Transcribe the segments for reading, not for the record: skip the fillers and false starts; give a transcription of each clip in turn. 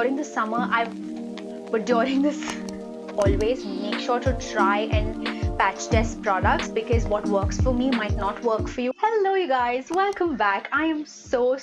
During the summer, but during this, always make sure to try and patch test products because what works for me might not work for you. Hello you guys, welcome back. I am so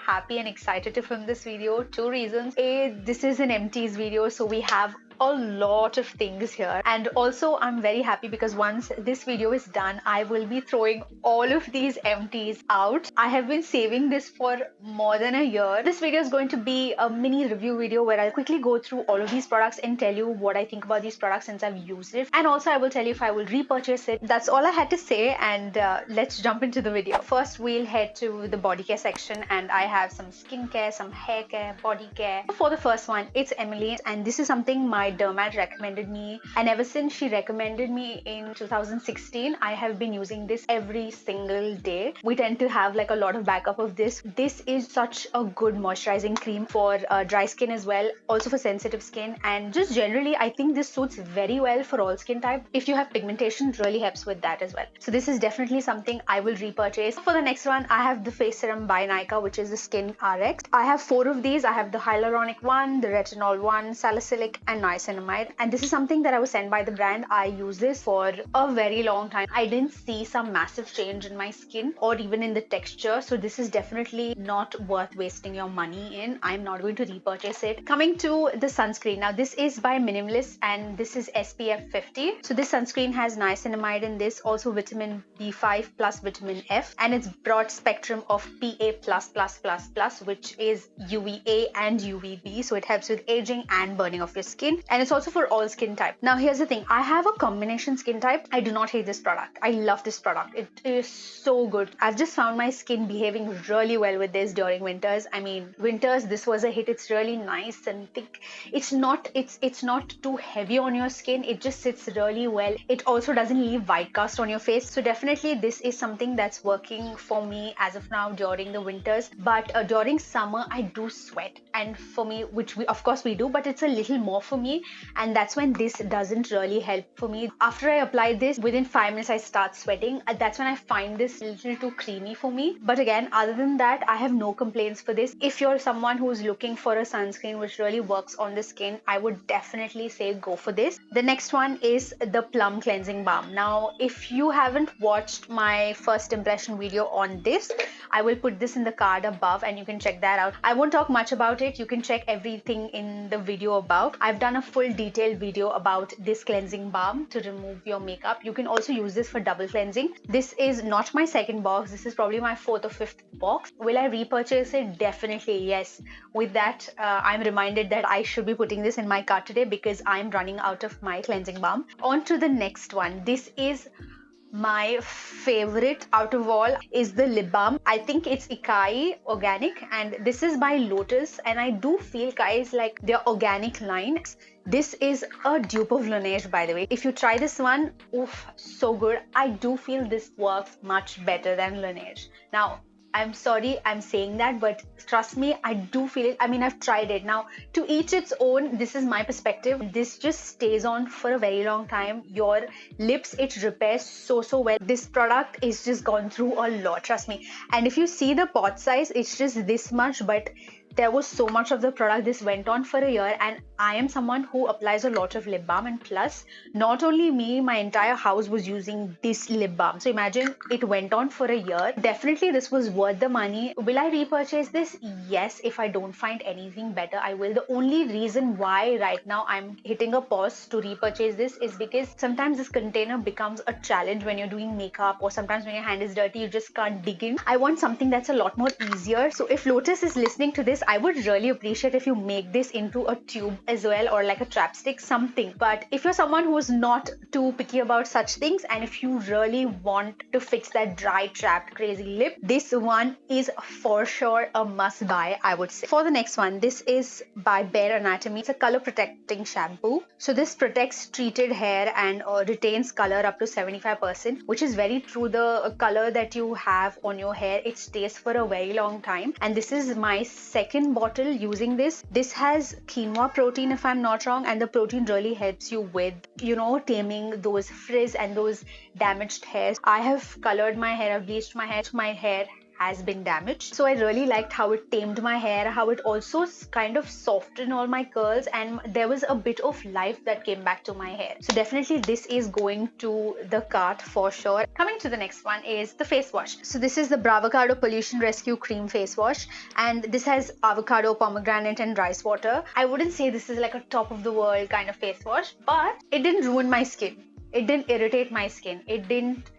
happy and excited to film this video. Two reasons. A, this is an empties video, so we have a lot of things here, and also I'm very happy because once this video is done I will be throwing all of these empties out. I have been saving this for more than a year. This video is going to be a mini review video where I'll quickly go through all of these products and tell you what I think about these products since I've used it, and also I will tell you if I will repurchase it. That's all I had to say, and let's jump into the video. First we'll head to the body care section, and I have some skincare, some hair care, body care. For the first one, it's Emily, and this is something my dermat recommended me, and ever since she recommended me in 2016 I have been using this every single day. We tend to have like a lot of backup of this. This is such a good moisturizing cream for dry skin as well, also for sensitive skin, and just generally I think this suits very well for all skin type. If you have pigmentation, it really helps with that as well. So this is definitely something I will repurchase. For the next one, I have the face serum by Nykaa, which is the Skin RX. I have 4 of these. I have the hyaluronic one, the retinol one, salicylic, and niacinamide. And this is something that I was sent by the brand. I use this for a very long time. I didn't see some massive change in my skin or even in the texture, so this is definitely not worth wasting your money in. I'm not going to repurchase it. Coming to the sunscreen, now this is by Minimalist and this is SPF 50. So this sunscreen has niacinamide in this, also vitamin B5 plus vitamin F, and it's broad spectrum of PA++++, which is UVA and UVB, so it helps with aging and burning of your skin, and it's also for all skin type. Now here's the thing, I have a combination skin type. I do not hate this product. I love this product. It is so good. I've just found my skin behaving really well with this during winters. I mean, winters, this was a hit. It's really nice and thick. It's not too heavy on your skin. It just sits really well. It also doesn't leave white cast on your face. So definitely this is something that's working for me as of now during the winters. But during summer, I do sweat, and for me, which we of course we do, but it's a little more for me, and that's when this doesn't really help for me. After I apply this, within 5 minutes I start sweating. That's when I find this a little too creamy for me. But again, other than that, I have no complaints for this. If you're someone who's looking for a sunscreen which really works on the skin, I would definitely say go for this. The next one is the Plum Cleansing Balm. Now, if you haven't watched my first impression video on this, I will put this in the card above and you can check that out. I won't talk much about it. You can check everything in the video above. I've done a full detailed video about this cleansing balm to remove your makeup. You can also use this for double cleansing. This is not my second box. This is probably my 4th or 5th box. Will I repurchase it? Definitely yes. With that, I'm reminded that I should be putting this in my cart today because I'm running out of my cleansing balm. On to the next one. This is my favorite out of all, is the lip balm. I think it's Ikai Organic, and this is by Lotus, and I do feel, guys, like their organic line. This is a dupe of Laneige, by the way. If you try this one, oof, so good. I do feel this works much better than Laneige. Now, I'm sorry I'm saying that, but trust me, I do feel it. I mean, I've tried it. Now, to each its own. This is my perspective. This just stays on for a very long time. Your lips, it repairs so well. This product is just gone through a lot, trust me. And if you see the pot size, it's just this much, but there was so much of the product. This went on for a year, and I am someone who applies a lot of lip balm, and plus, not only me, my entire house was using this lip balm. So imagine, it went on for a year. Definitely this was worth the money. Will I repurchase this? Yes, if I don't find anything better, I will. The only reason why right now I'm hitting a pause to repurchase this is because sometimes this container becomes a challenge when you're doing makeup, or sometimes when your hand is dirty, you just can't dig in. I want something that's a lot more easier. So if Lotus is listening to this, I would really appreciate if you make this into a tube as well, or like a chapstick, something. But if you're someone who's not too picky about such things, and if you really want to fix that dry, trapped, crazy lip, this one is for sure a must buy, I would say. For the next one, this is by Bare Anatomy. It's a color protecting shampoo. So this protects treated hair and retains color up to 75%, which is very true. The color that you have on your hair, it stays for a very long time. And this is my second bottle using this. This has quinoa protein, if I'm not wrong, and the protein really helps you with, taming those frizz and those damaged hairs. I have colored my hair, I've bleached my hair. My hair has been damaged. So I really liked how it tamed my hair, how it also kind of softened all my curls, and there was a bit of life that came back to my hair. So definitely this is going to the cart for sure. Coming to the next one is the face wash. So this is the Bravocado Pollution Rescue Cream Face Wash, and this has avocado, pomegranate and rice water. I wouldn't say this is like a top of the world kind of face wash, but it didn't ruin my skin. It didn't irritate my skin. It didn't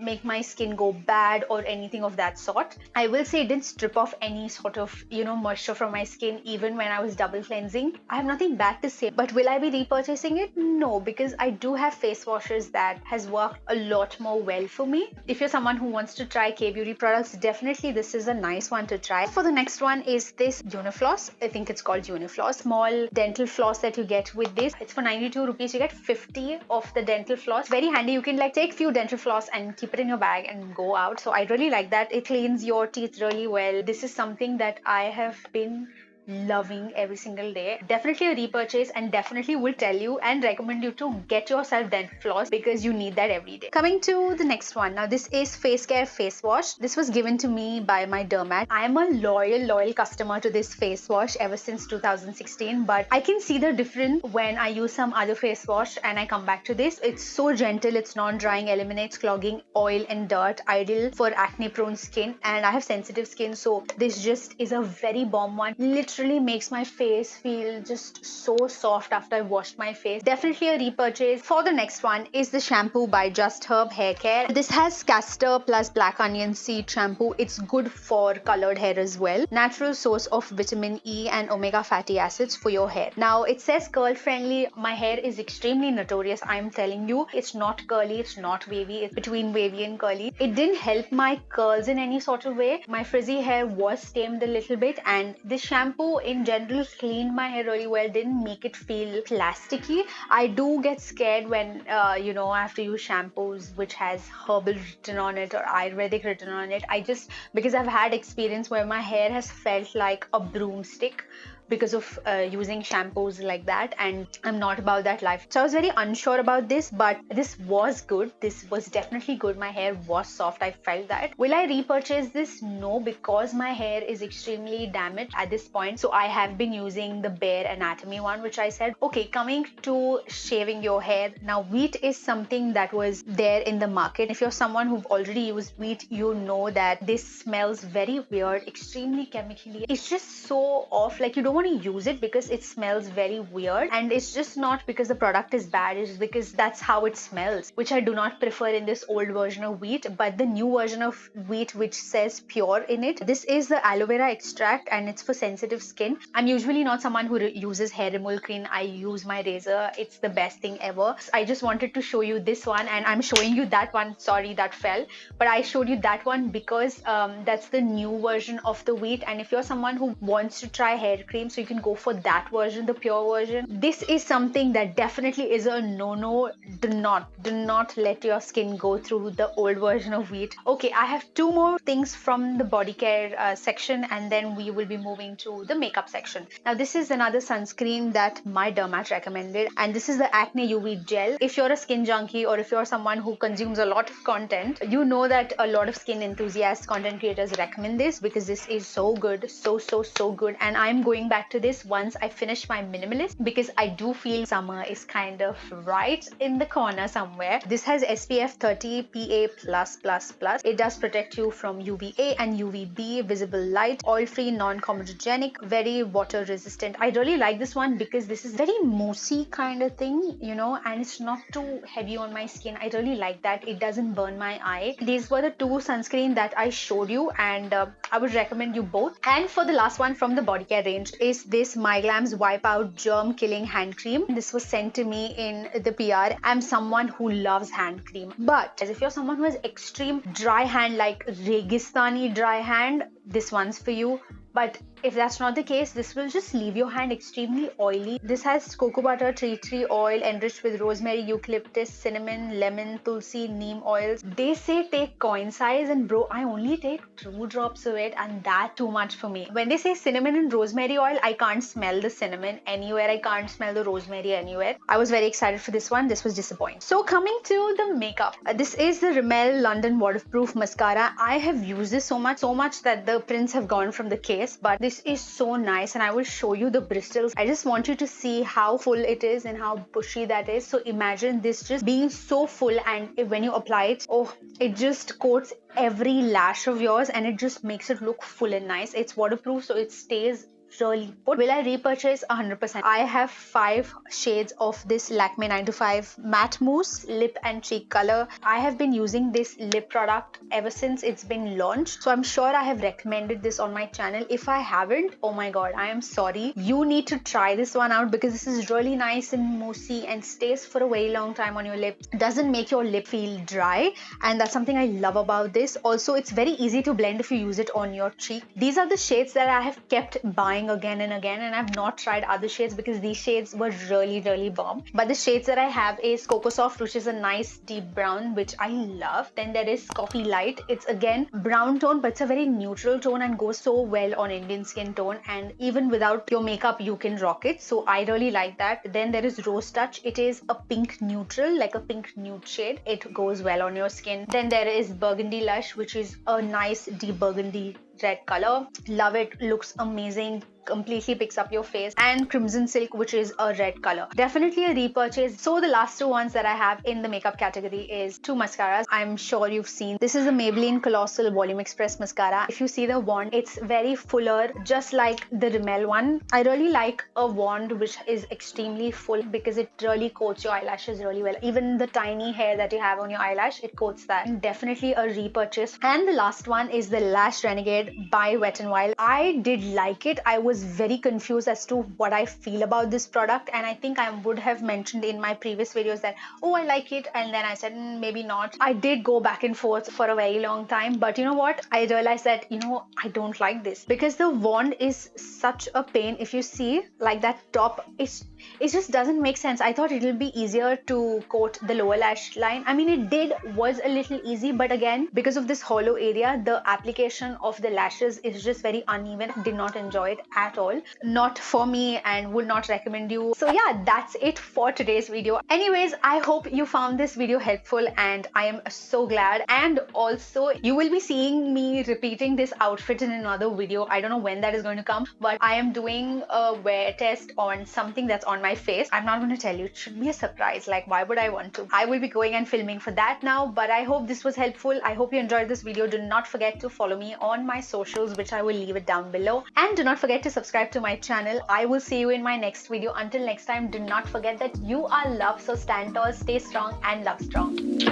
make my skin go bad or anything of that sort. I will say it didn't strip off any sort of, moisture from my skin even when I was double cleansing. I have nothing bad to say, but will I be repurchasing it? No, because I do have face washes that has worked a lot more well for me. If you're someone who wants to try K-beauty products, definitely this is a nice one to try. For the next one is this Unifloss. I think it's called Unifloss. Small dental floss that you get with this. It's for 92 rupees. You get 50 of the dental floss. Very handy. You can like take few dental floss and keep it in your bag and go out. So I really like that. It cleans your teeth really well. This is something that I have been loving every single day. Definitely a repurchase, and definitely will tell you and recommend you to get yourself dental floss because you need that every day. Coming to the next one. Now this is Face Care Face Wash. This was given to me by my dermat. I am a loyal customer to this face wash ever since 2016, but I can see the difference when I use some other face wash and I come back to this. It's so gentle, it's non-drying, eliminates clogging, oil and dirt, ideal for acne prone skin, and I have sensitive skin, so this just is a very bomb one. Literally makes my face feel just so soft after I washed my face. Definitely a repurchase. For the next one is the shampoo by Just Herb Hair Care. This has castor plus black onion seed shampoo. It's good for colored hair as well. Natural source of vitamin E and omega fatty acids for your hair. Now it says curl friendly. My hair is extremely notorious. I'm telling you, it's not curly, it's not wavy, it's between wavy and curly. It didn't help my curls in any sort of way. My frizzy hair was tamed a little bit, and this shampoo in general cleaned my hair really well, didn't make it feel plasticky. I do get scared when I have to use shampoos which has herbal written on it or Ayurvedic written on it. Because I've had experience where my hair has felt like a broomstick because of using shampoos like that, and I'm not about that life. So I was very unsure about this, but this was good. This was definitely good. My hair was soft. I felt that. Will I repurchase this? No, because my hair is extremely damaged at this point. So I have been using the Bare Anatomy one, which I said. Okay, coming to shaving your hair. Now, wheat is something that was there in the market. If you're someone who've already used wheat, you know that this smells very weird, extremely chemically. It's just so off. Like, you don't want to use it because it smells very weird, and it's just not because the product is bad, it's because that's how it smells, which I do not prefer in this old version of wheat. But the new version of wheat which says pure in it, this is the aloe vera extract and it's for sensitive skin. I'm usually not someone who uses hair removal cream. I use my razor. It's the best thing ever. I just wanted to show you this one, and I'm showing you that one. Sorry, that fell, but I showed you that one because that's the new version of the wheat. And if you're someone who wants to try hair cream, so you can go for that version, the pure version. This is something that definitely is a no. Do not let your skin go through the old version of wheat. Okay, I have two more things from the body care section, and then we will be moving to the makeup section. Now this is another sunscreen that my dermat recommended, and this is the Acne UV gel. If you're a skin junkie, or if you're someone who consumes a lot of content, you know that a lot of skin enthusiasts, content creators recommend this because this is so good, so good. And I'm going back to this once I finish my minimalist, because I do feel summer is kind of right in the corner somewhere. This has SPF 30 PA+++. It does protect you from UVA and UVB, visible light, oil-free, non-comedogenic, very water resistant. I really like this one because this is very moussey kind of thing, and it's not too heavy on my skin. I really like that. It doesn't burn my eye. These were the two sunscreen that I showed you, and I would recommend you both. And for the last one from the body care range is this Myglam's Wipeout Germ Killing Hand Cream. This was sent to me in the PR. I'm someone who loves hand cream, but if you're someone who has extreme dry hand, like Registani dry hand, this one's for you. But if that's not the case, this will just leave your hand extremely oily. This has cocoa butter, tea tree oil enriched with rosemary, eucalyptus, cinnamon, lemon, tulsi, neem oils. They say take coin size, and bro, I only take 2 drops of it, and that too much for me. When they say cinnamon and rosemary oil, I can't smell the cinnamon anywhere. I can't smell the rosemary anywhere. I was very excited for this one. This was disappointing. So coming to the makeup, this is the Rimmel London Waterproof Mascara. I have used this so much that the prints have gone from the case, but this is so nice, and I will show you the bristles. I just want you to see how full it is and how bushy that is. So imagine this just being so full, and when you apply it, oh, it just coats every lash of yours, and it just makes it look full and nice. It's waterproof, so it stays really put. Will I repurchase? 100%. I have 5 shades of this Lakme 925 matte mousse lip and cheek color. I have been using this lip product ever since it's been launched, so I'm sure I have recommended this on my channel. If I haven't, oh my god, I am sorry. You need to try this one out because this is really nice and moussey and stays for a very long time on your lip. Doesn't make your lip feel dry, and that's something I love about this. Also, it's very easy to blend if you use it on your cheek. These are the shades that I have kept buying again and again, and I've not tried other shades because these shades were really bomb. But the shades that I have is Cocoa Soft, which is a nice deep brown, which I love. Then there is Coffee Light. It's again brown tone, but it's a very neutral tone and goes so well on Indian skin tone, and even without your makeup you can rock it, so I really like that. Then there is Rose Touch. It is a pink neutral, like a pink nude shade. It goes well on your skin. Then there is Burgundy Lush, which is a nice deep burgundy red color. Love it, looks amazing, completely picks up your face. And Crimson Silk, which is a red color. Definitely a repurchase. So the last 2 ones that I have in the makeup category is 2 mascaras. I'm sure you've seen. This is the Maybelline Colossal Volume Express mascara. If you see the wand, it's very fuller, just like the Rimmel one. I really like a wand which is extremely full because it really coats your eyelashes really well. Even the tiny hair that you have on your eyelash, it coats that. Definitely a repurchase. And the last one is the Lash Renegade by Wet n Wild. I did like it. I was very confused as to what I feel about this product, and I think I would have mentioned in my previous videos that, oh, I like it, and then I said maybe not. I did go back and forth for a very long time, but you know what, I realized that, you know, I don't like this because the wand is such a pain. If you see, like that top, it just doesn't make sense. I thought it'll be easier to coat the lower lash line. I mean, it was a little easy, but again, because of this hollow area, the application of the lashes is just very uneven. Did not enjoy it at all. Not for me, and would not recommend you. So yeah, that's it for today's video. Anyways, I hope you found this video helpful, and I am so glad. And also, you will be seeing me repeating this outfit in another video. I don't know when that is going to come, but I am doing a wear test on something that's on my face. I'm not going to tell you. It should be a surprise. Like, why would I want to? I will be going and filming for that now, but I hope this was helpful. I hope you enjoyed this video. Do not forget to follow me on my socials, which I will leave it down below, and do not forget to subscribe to my channel. I will see you in my next video. Until next time, do not forget that you are loved, so stand tall, stay strong, and love strong.